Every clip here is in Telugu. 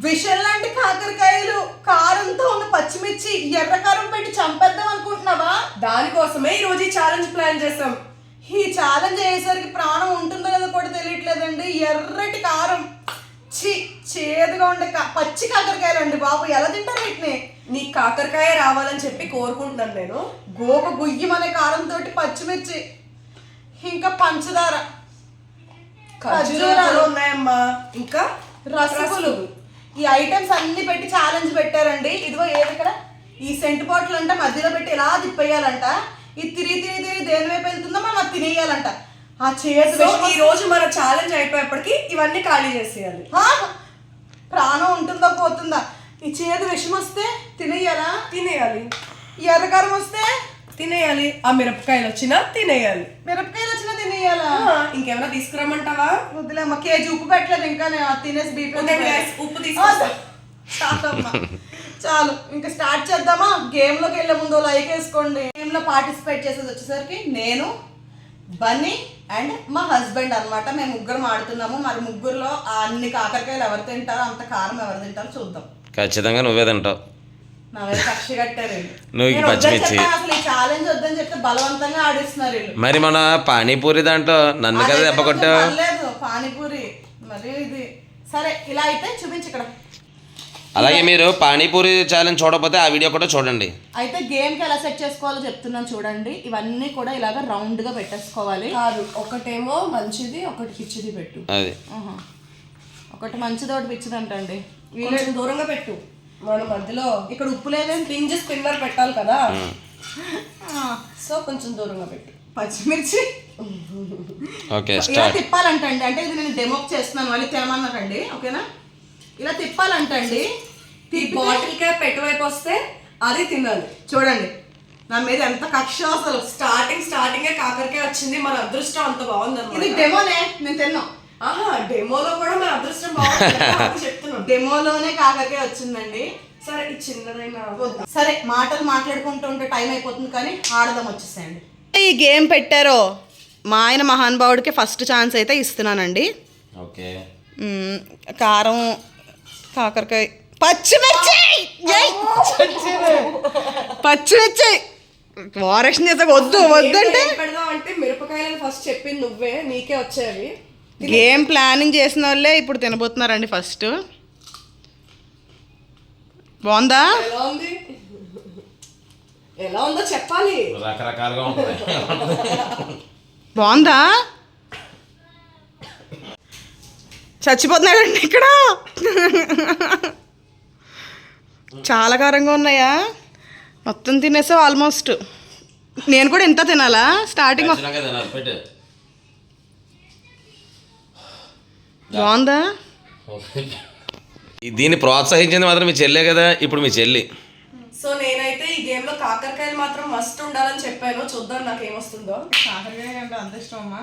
విషం లాంటి కాకరకాయలు, కారంతో ఉన్న పచ్చిమిర్చి, ఎర్ర కారం పెట్టి చంపేద్దాం అనుకుంటున్నావా? దానికోసమే ఈ రోజు ఈ ఛాలెంజ్ ప్లాన్ చేసాం. ఈ ఛాలెంజ్ అయ్యేసరికి ప్రాణం ఉంటుందో లేదో కూడా తెలియట్లేదండి. ఎర్రటి కారం, చేదుగా ఉండే పచ్చి కాకరకాయలు అండి బాబు, ఎలా తింటారు వీటిని? నీ కాకరకాయ రావాలని చెప్పి కోరుకుంటున్నాను నేను. గోగ గుయ్యమనే కారంతో పచ్చిమిర్చి, ఇంకా పంచదార, ఖర్జూరాలు ఉన్నాయమ్మా, ఇంకా రసగులు. ఈ ఐటమ్స్ అన్ని పెట్టి ఛాలెంజ్ పెట్టారండి. ఇదిగో ఏది ఇక్కడ ఈ సెంటు బాటిల్ అంట మధ్యలో పెట్టి ఇలా తిప్పేయాలంట. ఇది తిరిగి తిరిగి తిరిగి దేని వైపు వెళ్తుందో మనం అది తినేయాలంట. ఆ చేదు ఈ రోజు మన ఛాలెంజ్ అయిపోయేప్పటికి ఇవన్నీ ఖాళీ చేసేయాలి. ప్రాణం ఉంటుందా పోతుందా? ఈ చేదు విషం వస్తే తినేయాలా? తినేయాలి. ఈ ఎర్రకారం వస్తే తినేయాలి. ఆ మిరపకాయలు వచ్చినా తినేయాలి. మిరపకాయలు వచ్చినా తినేయాలా? ఇంకేమైనా తీసుకురమ్మంటావా? వద్దులేమ్మ, కేజీ ఉప్పు పెట్టలేదు ఇంకా, నేను తినేసి బీపీ. ఉప్పు తీసుకొస్తా. చాలు, ఇంకా స్టార్ట్ చేద్దామా? గేమ్ లోకి వెళ్ళే ముందు లైక్ వేసుకోండి. గేమ్ లో పార్టిసిపేట్ చేసేది వచ్చేసరికి నేను, బన్నీ అండ్ మా హస్బెండ్ అన్నమాట. మేము ముగ్గురం ఆడుతున్నాము. మరి ముగ్గురులో అన్ని కాకరకాయలు ఎవరు తింటారో, అంత కారం ఎవరు తింటారో చూద్దాం. ఖచ్చితంగా నువ్వే తింటావు. నా వైపు కక్ష కట్టారు. అసలు ఈ ఛాలెంజ్ వద్దని చెప్తే బలవంతంగా ఆడిస్తున్నారు వీళ్ళు. మరి మన పానీపూరి దాంట్లో నన్ను కదా దెబ్బ కొట్టావు. లేదు పానీపూరి మరి ఇది సరే. ఇలా అయితే చూపించి ఇక్కడ. అలాగే మీరు పానీపూరి ఛాలెంజ్ చూడకపోతే ఆ వీడియో కూడా చూడండి. అయితే గేమ్కి ఎలా సెట్ చేసుకోవాలో చెప్తున్నాను చూడండి. ఇవన్నీ కూడా ఇలాగ రౌండ్గా పెట్టేసుకోవాలి. కాదు, ఒకటేమో మంచిది, ఒకటి పిచ్చిది పెట్టు. అది ఒకటి మంచిది, ఒకటి పిచ్చిది అంటండి. కొంచెం దూరంగా పెట్టు. మన మధ్యలో ఇక్కడ ఉప్పు లేదని స్పిన్నర్ పెట్టాలి కదా, సో కొంచెం దూరంగా పెట్టు. పచ్చిమిర్చి ఓకే ఇలా స్టార్ట్. తిప్పాలంటండి. అంటే ఇది నేను డెమోక్ చేస్తున్నాను, మళ్ళీ తినమన్నాకండి. ఓకేనా? ఇలా తిప్పాలంటండి. బాటిల్ క్యాప్ ఎటువైపు వస్తే అది తినాలి. చూడండి నా మీద ఎంత కక్ష. అసలు స్టార్టింగే కాకరకాయ వచ్చింది. మన అదృష్టం అంత బాగుంది. ఇది డెమోనే, నేను తిన్నాం. డెమోలో కూడా మన అదృష్టం బాగుంది చెప్తున్నాం. డెమోలోనే కాకరకాయ వచ్చిందండి. సరే, ఇది చిన్నదైనా సరే, మాటలు మాట్లాడుకుంటూ ఉంటే టైం అయిపోతుంది, కానీ ఆడదాం వచ్చేసేయండి. ఈ గేమ్ పెట్టారో మా ఆయన మహానుభావుడికి ఫస్ట్ ఛాన్స్ అయితే ఇస్తున్నానండి. ఓకే. కారం, కాకరకాయ, పచ్చిమిర్చి, పచ్చిమిర్చి వారక్షణ చేసా. వద్దు వద్దంటే పెడదాం అంటే మిరపకాయలను ఫస్ట్ చెప్పింది నువ్వే, నీకే వచ్చేవి. గేమ్ ప్లానింగ్ చేసిన వాళ్ళే ఇప్పుడు తినబోతున్నారండి. ఫస్ట్ బాగుందా? ఎలా ఉందో చెప్పాలి. రకరకాలుగా ఉంటుంది. బాగుందా? చచ్చిపోతున్నాడండి ఇక్కడ. చాలా కారంగా ఉన్నాయా? మొత్తం తినేసావు ఆల్మోస్ట్. నేను కూడా ఇంత తినాలా? స్టార్టింగ్ బాగుందా? దీన్ని ప్రోత్సహించింది మాత్రం మీ చెల్లే కదా. ఇప్పుడు మీ చెల్లి. సో నేనైతే ఈ గేమ్ లో కాకరకాయలు మాత్రం మస్ట్ ఉండాలని చెప్పాను. చూద్దాం నాకేమొస్తుందో. కాకరకాయ అంటే అంత ఇష్టమమ్మా.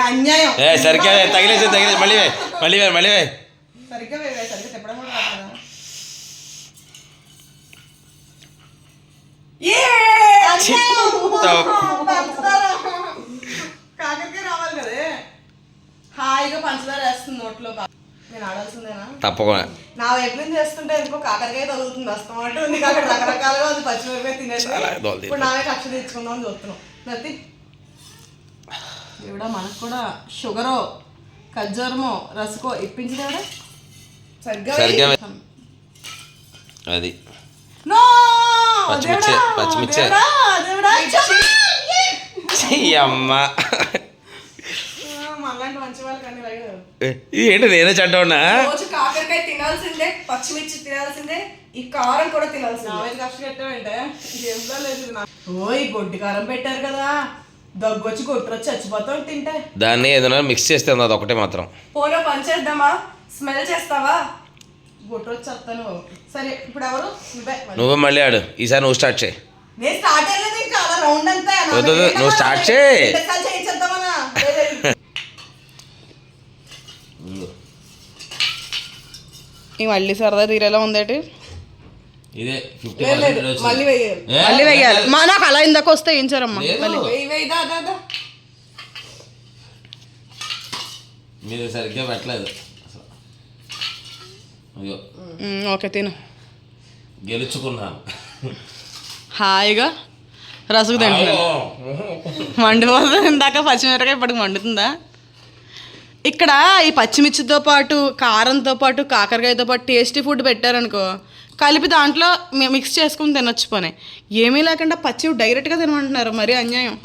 అన్యాయం. సరిగ్గా తగిలేసి మళ్ళీ సరిగ్గా సరిగ్గా చెప్పడం కూడా రాదా? కాకరకాయ రావాలి కదే. హాయిగా పంచదార వేస్తుంది నోట్లో. నేను ఆడాల్సిందేనా? తప్పకుండా. నా వైపు నుంచి చేస్తుంటే ఎందుకో కాకరకాయ తగులుతుంది. వస్తామంటే ఉంది కాకర రకరకాలుగా ఉంది. పచ్చిమిరపకాయ తినేసి ఇప్పుడు నావే కక్ష తెచ్చుకుందాం అని చూస్తున్నాం. ప్రతి దేవుడా, మనకు కూడా షుగరో ఖర్జూరమో రసుకో ఇప్పించింది కదా. సరిగ్గా అది పచ్చిమిర్చి అమ్మా. ఏంటి నేనే చెడ్డవునా? రోజు కాకరకాయ తినాల్సిందే, పచ్చిమిర్చి తినాల్సిందే, ఈ కారం కూడా తినాల్సిందే. కక్ష పెట్టామంటే ఓ ఈ గొడ్డి కారం పెట్టారు కదా, దగ్గొచ్చి కొట్టుకొచ్చి చచ్చిపోతాం తింటే. దాన్ని ఏదైనా మిక్స్ చేస్తే అది ఒకటే మాత్రం. పోలో పని చేద్దామా? స్మెల్ చేస్తావా? కొట్టుకొచ్చి వస్తాను. సరే, ఇప్పుడు ఎవరు? నువ్వు మళ్ళీ ఆడు. ఈసారి నువ్వు స్టార్ట్ చేయి. నేను స్టార్ట్ అయ్యలేదు ఇంకా. అలా రౌండ్ అంతా నువ్వు స్టార్ట్ చేయి. చేయించేద్దామన్నా. మళ్ళీ సరదా తీరేలా ఉందేటి. ఇదే మళ్ళీ వేయాలి. మళ్ళీ వేయాలి. మా నాకు అలా ఇందాక వస్తే ఏం చేరమ్మా. మీరు సరిగ్గా పెట్టలేదు అసలు. అయ్యో ఓకే తిను. గెలుచుకున్నాను. హాయిగా రసగు తింటున్నాను. మండిపోతుంది. ఇందాక పచ్చిమిరపకాయ ఇప్పటికి మండుతుందా? ఇక్కడ ఈ పచ్చిమిర్చితో పాటు కారంతో పాటు కాకరకాయతో పాటు టేస్టీ ఫుడ్ పెట్టారనుకో, కలిపి దాంట్లో మిక్స్ చేసుకుని తినొచ్చు. పోనీ ఏమీ లేకుండా పచ్చి డైరెక్ట్గా తినమంటున్నారు, మరీ అన్యాయం.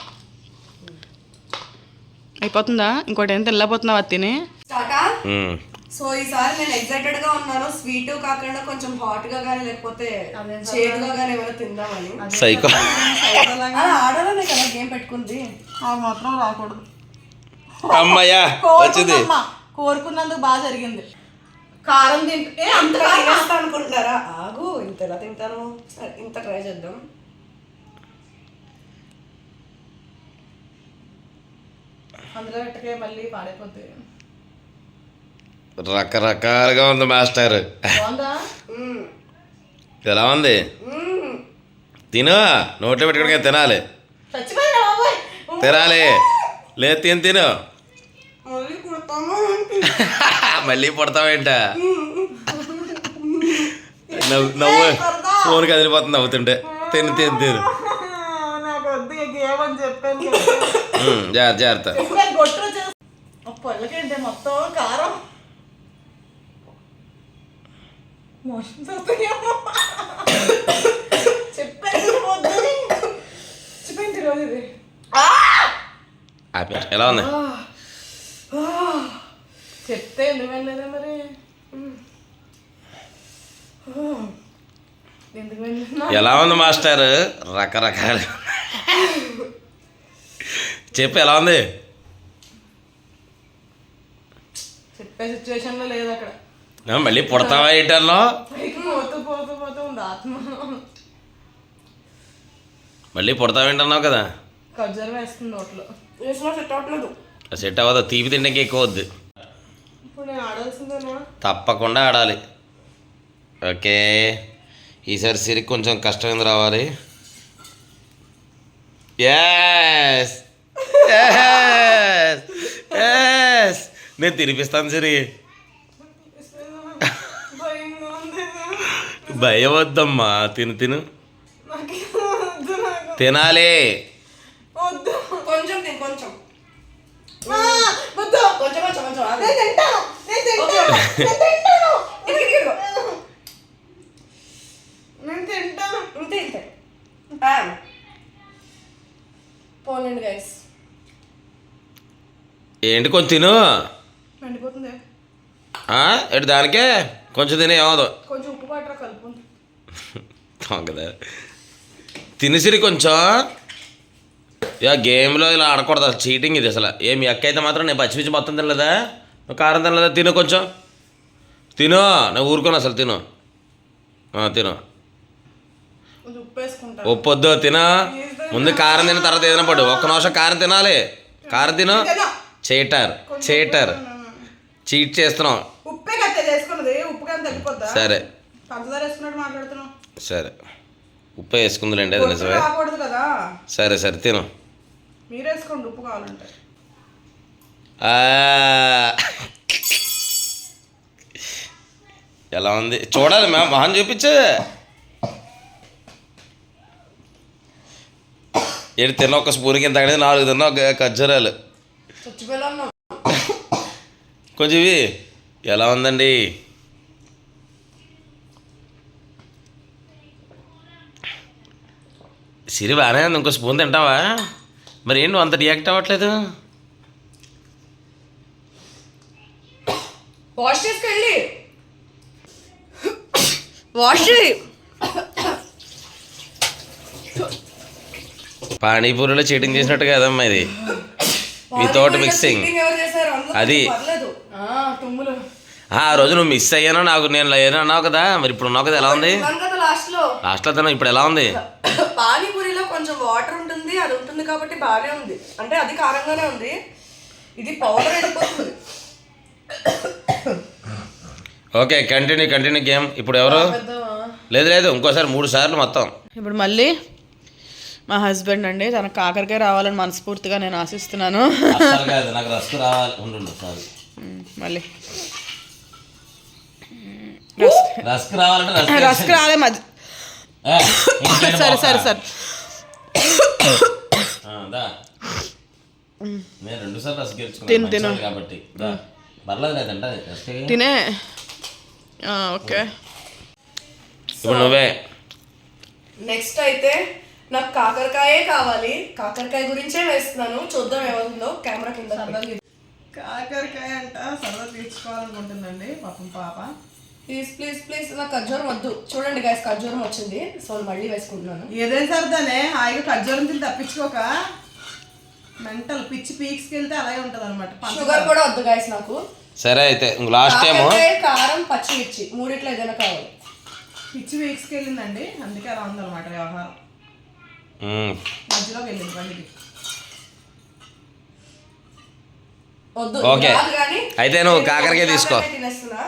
అయిపోతుందా? ఇంకోటి ఏం తినలేకపోతున్నావా తిని? స్టార్టా? సో ఈసారి నేను ఎక్సైటెడ్ గా ఉన్నాను. స్వీట్ కాకుండా కొంచెం హాట్ గా కానీ లేకపోతే చేదుగా కానీ ఏమైనా తిందామని. సైకో ఆడాలనే కదా గేమ్ పెట్టుకుంది. అది మాత్రం రాకూడదు. అమ్మయ్యా వచ్చింది. కోరుకున్నందుకు బాగా జరిగింది. కారం తింటే అంత తినేస్తా అనుకుంటున్నారా? ఆగు, ఇంత ఎలా తింటాను. సరే ఇంత ట్రై చేద్దాం. అందులో పెట్టకే మళ్ళీ పాడైపోద్ది. రకరకాలుగా ఉంది మాస్టర్. బాగుందా? ఎలా ఉంది? తిను, నోట్లో పెట్టుకోవడానికి తినాలి. చచ్చిపోయినా బాబోయ్. తినాలి. లేదు తిను తిను. మళ్ళీ పుడతావేంట? నవ్వు ఫోన్ కదిలిపోతుంది నవ్వుతుంటే. తిను తిను తిను. నాకు వద్దు గేమ్ అని చెప్పాను. జాగ్రత్త జాగ్రత్త. గొట్టు పళ్ళకేంటే మొత్తం కారం. మోషన్స్ వస్తాయేమో. చెప్పాను వద్దు. చెప్పండి రోజు ఇది. ఎలా ఉంది? చెప్తే ఎందుకు వెళ్ళలేదా మరి? ఎందుకు వెళ్ళినా? ఎలా ఉంది మాస్టర్? రకరకాల చెప్పు ఎలా ఉంది? చెప్పే సిచ్యువేషన్లో లేదు అక్కడ. మళ్ళీ పుడతావా ఏంటన్నా? పైకి పోతూ పోతూ పోతూ ఉంది ఆత్మ. మళ్ళీ పుడతావేంటన్నావు కదా? ఖర్జూరం వేస్తుంది నోట్లో. వేసినా సెట్ అవ్వట్లేదు. సెట్ అవ్వదు. తీపి తిండికి ఎక్కువ వద్దు. ఇప్పుడు నేను ఆడాల్సిందేనా? తప్పకుండా ఆడాలి. ఓకే, ఈసారి సిరికి కొంచెం కష్టం రావాలి. ఎస్ ఎస్ ఎస్ నేను తినిపిస్తాను సిరి. భయంగా ఉంది. భయం వద్దమ్మా, తిను తిను. నాకు వద్దు. నాకు తినాలి. వద్దు. కొంచెం తిను, కొంచెం వద్దు. కొంచెం కొంచెం కొంచెం ఆగు. నేను తింటాను. నేను తింటాను. నేను తింటాను. ఇదిగో. నేను తింటాను. ఇంతే ఇంతే. పోలేండి గైస్. ఏంటి కొంచెం తిను. మండిపోతుంది. ఎటు దానికే కొంచెం తినే ఏమదు కొంచెం ఉప్పు పట్టరా కలుపు. కదా తినేసిరి కొంచెం. గేమ్లో ఇలా ఆడకూడదు, చీటింగ్ ఇది అసలు. మీ అక్క అయితే మాత్రం నేను పచ్చిమిర్చి మొత్తం తినలేదా? నువ్వు కారం తినలేదా? తిను కొంచెం తిను. నేను ఊరుకోను అసలు. తిను తిను. కొంచెం ఉప్పు వేసుకుంటా. ఉప్పు వద్దు, తిన. ముందు కారం తిన్న తర్వాత ఏదైనా పడు. ఒక్క నిమిషం కారం తినాలి. కారం తిను. చేటర్ చేటర్ చీట్ చేస్తున్నావు. ఉప్పే కట్టే చేసుకున్నది. ఉప్పు కానీ తగ్గిపోద్దా? సరే పంచదార వేసుకున్నట్టు మాట్లాడుతున్నావు. సరే ఉప్పు వేసుకుందిలేండి, అది నిజమే. రాకూడదు కదా. సరే సరే తిను. మీరు వేసుకోండి ఉప్పు కావాలంటే. ఎలా ఉంది చూడాలి మ్యామ్, మొహం చూపించు. ఏడు తిన్న ఒక స్పూన్ కింద తగ్గలేదు, 4 తిన్నా ఒక ఖర్జూరాలు. చచ్చిపోయాను. కొంచెం ఇవి ఎలా ఉందండి? సిరి బాగానే ఉంది. ఇంకో స్పూన్ తింటావా? మరి ఏంటి అంత రియాక్ట్ అవ్వట్లేదు? వాష్ చేసుకెళ్ళి వాష్ చేయి. పానీపూరిలో చీటింగ్ చేసినట్టు కదమ్మా ఇది, వితౌట్ మిక్సింగ్. అది తుమ్ములు. ఆ రోజు నువ్వు మిస్ అయ్యానో నాకు నేను లేను అన్నావు కదా, మరి ఇప్పుడు ఉన్నావు కదా, ఎలా ఉంది? లాస్ట్లో తిన్నావు, ఇప్పుడు ఎలా ఉంది? పానీపూరిలో కొంచెం వాటర్ ఉంటుంది, అది ఉంటుంది కాబట్టి బాగానే ఉంది. అంటే అది కారంగానే ఉంది, ఇది పౌడర్ అయిపోతుంది. Okay continue game. ఇప్పుడు ఎవరు? లేదు లేదు ఇంకోసారి 3 సార్లు మొత్తం. ఇప్పుడు మళ్ళీ మా హస్బెండ్ అండి, తనకు కాకరకాయ రావాలని మనస్ఫూర్తిగా నేను ఆశిస్తున్నాను. కాదు నాకు రస్కు రావాలి. మళ్ళీ రస్క్ రావాలంటే రస్క్ రాలే మధ్య సరే సరే సరే నేను 2 సార్లు రస్క్ గెలుచుకున్నాను కాబట్టి పర్లేదు లేదంటే తినే ఓకే ఇప్పుడు నువ్వే. నెక్స్ట్ అయితే నాకు కాకరకాయే కావాలి. కాకరకాయ గురించే వేస్తున్నాను. చూద్దాం ఏమవుతుందో. కెమెరా కింద కాకరకాయ అంట సరదా తీర్చుకోవాలనుకుంటుందండి పాపం పాప. ప్లీజ్ ప్లీజ్ ప్లీజ్ నాకు ఖర్జూరం వద్దు. చూడండి గైస్, ఖర్జూరం వచ్చింది. సో మళ్ళీ వేసుకుంటున్నాను. ఏదైనా సరదానే హాయిగా ఖర్జూరం తిని తప్పించుకోక మెంటల్ పిచ్చి పీక్స్కి వెళ్తే అలాగే ఉంటుంది అనమాట. షుగర్ కూడా వద్దు గైస్ నాకు. సరే అయితే లాస్ట్ టైం కారం పచ్చిమిర్చి మూడిట్లో ఏదైనా కావాలి. పిచ్చి పీక్స్కి వెళ్ళిందండి, అందుకే అలా ఉందన్నమాట వ్యవహారం. మధ్యలోకి వెళ్ళింది బండికి. వద్దు ఓకే అయితే నువ్వు కాకరకాయ తీసుకో. తినేస్తున్నా.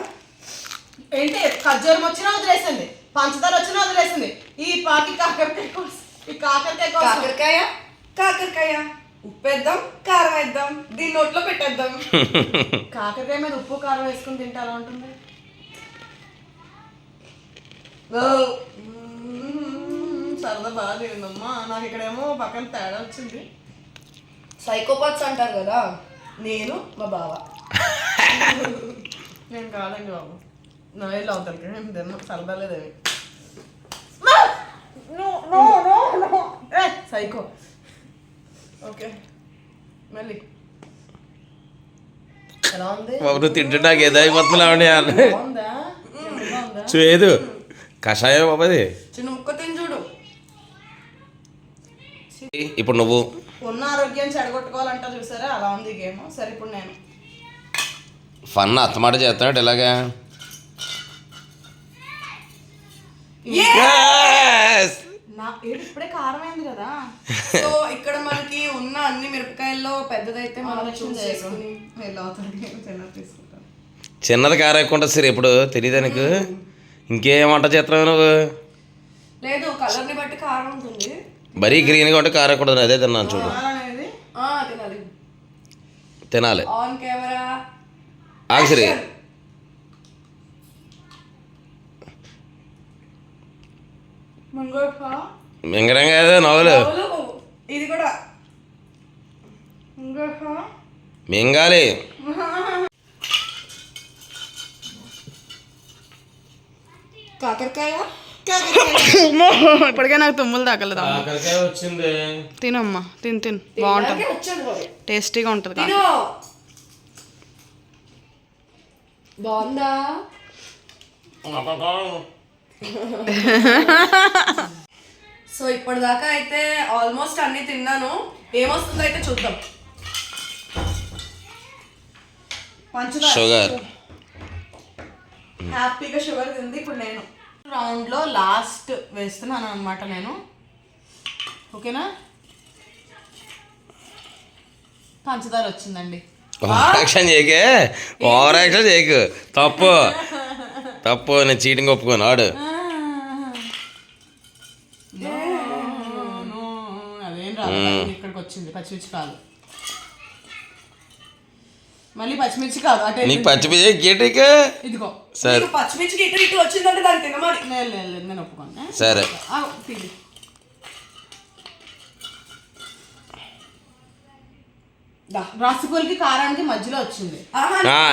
ఏంటి ఖర్జూరం వచ్చినా వదిలేసింది, పంచదార వచ్చినా వదిలేసింది. ఈ పాకి కాకరకాయ కోసం, ఈ కాకరకాయ కోసం. కాకరకాయ కాకరకాయ ఉప్పేద్దాం, కారం వేద్దాం, దీని నోట్లో పెట్టేద్దాం. కాకరకాయ మీద ఉప్పు కారం వేసుకుని తింటే అలా ఉంటుంది. సరదా బాగా తిందమ్మా. నాకు ఇక్కడేమో పక్కన తేడా వచ్చింది. సైకోపాత్స్ అంటారు కదా, నేను మా బావ. నేను కాదండి బాబు, నోయలు అవుతారు కదా, నేను తిన్నా. సరదా లేదేమి. సైకో. ఓకే మళ్ళీ ఎలా ఉంది? నువ్వు తింటే నాకు ఏదో అయిపోతున్నావు. బాగుందా? చూదు కషాయం బాబాది. చిన్న ముక్క తిని చూడు. ఇప్పుడు నువ్వు ఉన్న ఆరోగ్యాన్ని చెడగొట్టుకోవాలంట, చూసారా అలా ఉంది గేమ్. సరే ఇప్పుడు నేను ఫన్ అత్తమాట చేస్తున్నాడు ఇలాగా. ఇప్పుడే కారం అయింది కదా. సో ఇక్కడ మనకి ఉన్న అన్ని మిరపకాయల్లో పెద్దదైతే మనం చేసుకుని తీసుకుంటాను. చిన్నది కారం ఎక్కువ ఉంటుంది సరే. ఇప్పుడు తెలియదా నీకు? ఇంకేం వంట చేస్తున్నావు నువ్వు? లేదు, కలర్ని బట్టి కారం ఉంటుంది. మరీ గ్రీన్గా ఉంటే కారం ఎక్కువ ఉంటుంది. అదే తిన్నాను చూడు. తినాలి తినాలి. On camera ఆగిసిరి. మింగడం కాదు నవ్వులు. ఇది కూడా మింగాలి. కాకరకాయ ఇప్పటికే నాకు తుమ్ములు తాకలేదు. కాకరకాయ వచ్చింది. తినమ్మా, తిని తిను, బాగుంటుంది, టేస్టీగా ఉంటుంది. బాగుందా? సో ఇప్పటిదాకా అయితే ఆల్మోస్ట్ అన్ని తిన్నాను. ఏమొస్తుందో అయితే చూద్దాం. షుగర్ హ్యాపీగా షుగర్ తింది. ఇప్పుడు నేను రౌండ్లో లాస్ట్ వేస్తున్నాను అనమాట నేను. ఓకేనా? పంచదార వచ్చిందండి. ఓవర్ యాక్షన్ చేయకే, ఓవర్ యాక్షన్ చేయకు. తప్పు తప్పు, నేను చీటింగ్ ఒప్పుకోను. ఆడు అదేం రాదు, ఇక్కడికి వచ్చింది. పచ్చిమిర్చి కాదు, మళ్ళీ పచ్చిమిర్చి కాదు. అంటే నీకు పచ్చిమిర్చి గీటిక ఇదిగో సరే. పచ్చిమిర్చికి ఇటు ఇటు వచ్చిందంటే దాన్ని తినమని. లేదు నేను ఒప్పుకోను. సరే రసగుల్కి కారానికి మధ్యలో వచ్చింది.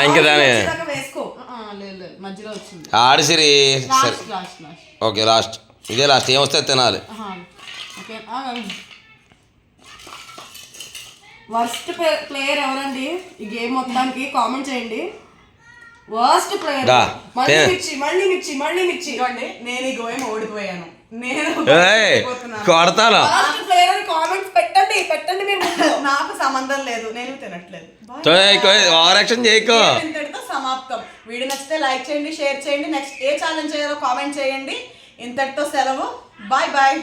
ఇంకా దాని వేసుకో. లేదు మధ్యలో వచ్చింది. ఆడిసిరి. Last last last. Okay last, ఇదే లాస్ట్. ఏం వస్తే తినాలి. ఓకే. వర్స్ట్ ప్లేయర్ ఎవరండి ఈ గేమ్ మొత్తానికి? కామెంట్ చేయండి. Worst player. మళ్ళీ మిర్చి. నేను ఈ గేమ్ ఓడిపోయాను. నేను కొడతాను. వర్స్ట్ ప్లేయర్ అని కామెంట్స్ పెట్టండి మీరు. నాకు సంబంధం లేదు, నేను తినట్లేదు. ఓవర్ యాక్షన్ చేయకో. ఇంతటితో సమాప్తం. వీడియో నచ్చితే లైక్ చేయండి, షేర్ చేయండి. నెక్స్ట్ ఏ ఛాలెంజ్ చేయాలో కామెంట్ చేయండి. ఇంతటితో సెలవు. Bye bye.